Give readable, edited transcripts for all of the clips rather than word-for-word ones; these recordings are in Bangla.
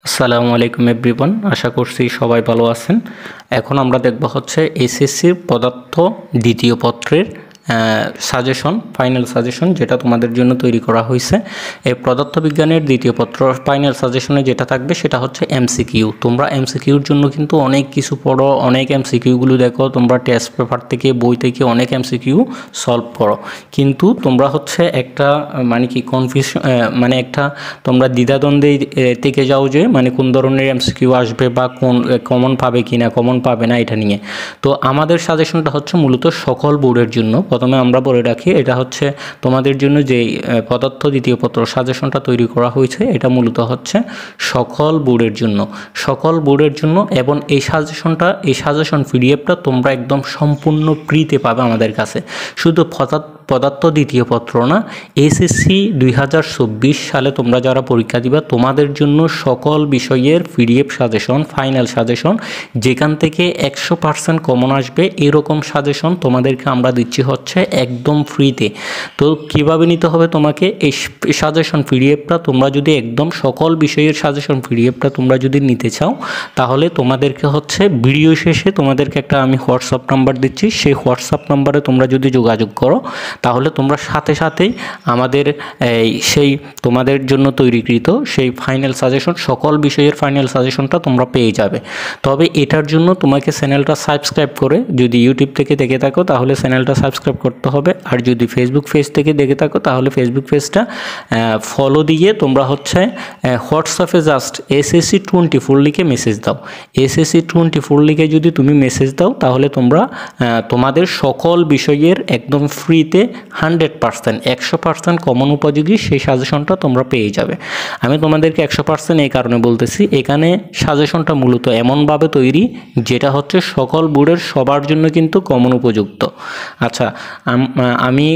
আসসালামু আলাইকুম এভরিওয়ান, আশা করছি সবাই ভালো আছেন। এখন আমরা দেখব হচ্ছে এসএসসির পদার্থ দ্বিতীয় পত্রের সাজেশন, ফাইনাল সাজেশন যেটা তোমাদের জন্য তৈরি করা হয়েছে। এই পদার্থবিজ্ঞানের দ্বিতীয় পত্র ফাইনাল সাজেশনে যেটা থাকবে সেটা হচ্ছে এমসিকিউ। তোমরা এমসিকিউর জন্য কিন্তু অনেক কিছু পড়ো, অনেক এমসিকিউগুলো দেখো, তোমরা টেস্ট পেপার থেকে বই থেকে অনেক এমসিকিউ সলভ করো, কিন্তু তোমরা হচ্ছে একটা কনফিউশন একটা তোমরা দ্বিধাদ্বন্দ্বে থেকে যাও যে কোন ধরনের এমসিকিউ আসবে বা কোন কমন পাবে কি না, কমন পাবে না এটা নিয়ে। তো আমাদের সাজেশনটা হচ্ছে মূলত সকল বোর্ডের জন্য। প্রথমে আমরা বলে রাখি, এটা হচ্ছে তোমাদের জন্য যে পদার্থ দ্বিতীয় পত্র সাজেশনটা তৈরি করা হয়েছে, এটা মূলত হচ্ছে সকল বোর্ডের জন্য, সকল বোর্ডের জন্য। এবং এই সাজেশন পিডিএফটা তোমরা একদম সম্পূর্ণ ফ্রিতে পাবে আমাদের কাছে। শুধু পদার্থ দ্বিতীয় পত্র না, এসএসসি 2024 সালে তোমরা যারা পরীক্ষা দিবা তোমাদের জন্য সকল বিষয়ের পিডিএফ সাজেশন, ফাইনাল সাজেশন, যেখান থেকে 100% কমন আসবে এরকম সাজেশন তোমাদেরকে আমরা দিচ্ছি হচ্ছে একদম ফ্রিতে। তো কিভাবে নিতে হবে তোমাকে এই সাজেশন পিডিএফটা? তোমরা যদি একদম সকল বিষয়ের সাজেশন পিডিএফটা তোমরা যদি নিতে চাও, তাহলে তোমাদেরকে হচ্ছে ভিডিও শেষে তোমাদেরকে একটা আমি হোয়াটসঅ্যাপ নাম্বার দিচ্ছি, সেই হোয়াটসঅ্যাপ নাম্বারে তোমরা যদি যোগাযোগ করো, তাহলে তোমরা সাথে সাথেই আমাদের সেই তোমাদের জন্য তৈরিকৃত সেই ফাইনাল সাজেশন, সকল বিষয়ের ফাইনাল সাজেশনটা তোমরা পেয়ে যাবে। তবে এটার জন্য তোমাকে চ্যানেলটা সাবস্ক্রাইব করে, যদি ইউটিউব থেকে দেখে থাকো তাহলে চ্যানেলটা সাবস্ক্রাইব করতে হবে, আর যদি ফেসবুক পেজ থেকে দেখে থাকো তাহলে ফেসবুক পেজটা ফলো দিয়ে তোমরা হচ্ছে হোয়াটসঅ্যাপে জাস্ট SSC 24 লিখে মেসেজ দাও। SSC 24 লিখে যদি তুমি মেসেজ দাও, তাহলে তোমরা তোমাদের সকল বিষয়ের একদম ফ্রিতে 100% কমন উপযোগী সেই সাজেশনটা তোমরা পেয়ে যাবে। আমি তোমাদেরকে 100% এই কারণে বলতেছি, এখানে সাজেশনটা মূলত এমনভাবে তৈরি যেটা হচ্ছে সকল বোর্ডের সবার জন্য কিন্তু কমন উপযুক্ত। আচ্ছা, আমি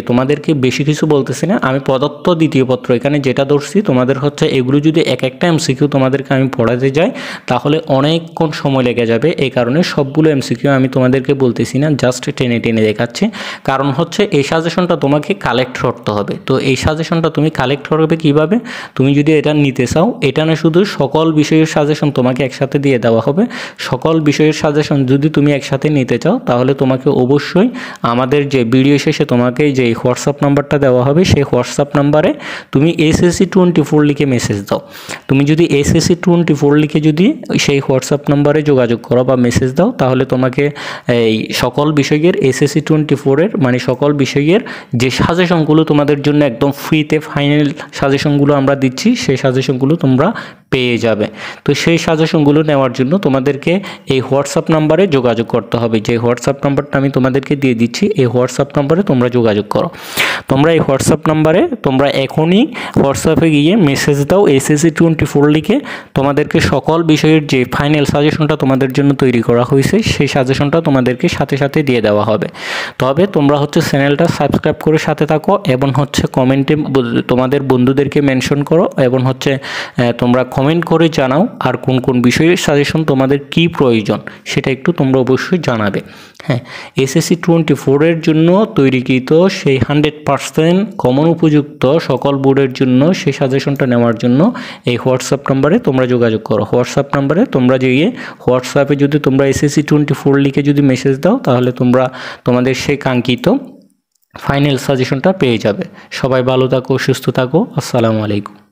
তোমাদেরকে বেশি কিছু বলতেছি না, আমি পদার্থ দ্বিতীয় পত্র এখানে যেটা ধরছি, তোমাদের হচ্ছে এগুলো যদি একটা এমসিকিউ তোমাদেরকে আমি পড়াতে যাই তাহলে অনেকক্ষণ সময় লেগে যাবে। এই কারণে সবগুলো এমসিকিউ আমি তোমাদেরকে বলতেছি না, জাস্ট টেনে টেনে দেখাচ্ছি। কারণ হচ্ছে এই সাজেশনটা তোমাকে কালেক্ট করতে হবে। তো এই সাজেশনটা তুমি কালেক্ট করবে কিভাবে? তুমি যদি এটা নিতে চাও, এটা না শুধু সকল বিষয়ের সাজেশন তোমাকে একসাথে দিয়ে দেওয়া হবে। সকল বিষয়ের সাজেশন যদি তুমি একসাথে নিতে চাও, তাহলে তোমাকে অবশ্যই আমাদের যে ভিডিও শেষে তোমাকে যে হোয়াটসঅ্যাপ নাম্বারটা দেওয়া হবে, সেই হোয়াটসঅ্যাপ নাম্বারে তুমি SSC 24 লিখে মেসেজ দাও। তুমি যদি SSC 24 লিখে যদি সেই হোয়াটসঅ্যাপ নাম্বারে যোগাযোগ করো বা মেসেজ দাও, তাহলে তোমাকে এই সকল বিষয়ের SSC 24-এর সকল বিষয়ের যে সাজেশনগুলো তোমাদের জন্য একদম ফ্রিতে ফাইনাল সাজেশনগুলো আমরা দিচ্ছি, সেই সাজেশনগুলো তোমরা পেয়ে যাবে। তো সেই সাজেশনগুলো নেওয়ার জন্য তোমাদেরকে এই হোয়াটসঅ্যাপ নাম্বারে যোগাযোগ করতে হবে। যে হোয়াটসঅ্যাপ নাম্বারটা আমি তোমাদেরকে দিয়ে দিচ্ছি, এই হোয়াটসঅ্যাপ নাম্বারে তোমরা যোগাযোগ করো। তোমরা এই হোয়াটসঅ্যাপ নাম্বারে তোমরা এখনই হোয়াটসঅ্যাপে গিয়ে মেসেজ দাও SSC 24 লিখে। তোমাদেরকে সকল বিষয়ের যে ফাইনাল সাজেশনটা তোমাদের জন্য তৈরি করা হয়েছে, সেই সাজেশনটা তোমাদেরকে সাথে সাথে দিয়ে দেওয়া হবে। তবে তোমরা হচ্ছে চ্যানেলটা সাবস্ক্রাইব করে সাথে থাকো, এবং হচ্ছে কমেন্টে তোমাদের বন্ধুদেরকে মেনশন করো, এবং হচ্ছে তোমরা কমেন্ট করে জানাও আর কোন কোন বিষয়ের সাজেশন তোমাদের কি প্রয়োজন সেটা একটু তোমরা অবশ্যই জানাবে। হ্যাঁ, SSC 24-এর জন্য তৈরিকৃত সেই 100% কমন উপযুক্ত সকল বোর্ডের জন্য সেই সাজেশনটা নেওয়ার জন্য এই হোয়াটসঅ্যাপ নাম্বারে তোমরা যোগাযোগ করো। হোয়াটসঅ্যাপ নাম্বারে তোমরা গিয়ে হোয়াটসঅ্যাপে যদি তোমরা SSC 24 লিখে যদি মেসেজ দাও, তাহলে তোমরা তোমাদের সেই কাঙ্ক্ষিত ফাইনাল সাজেশনটা পেয়ে যাবে। সবাই ভালো থাকো, সুস্থ থাকো। আসসালামু আলাইকুম।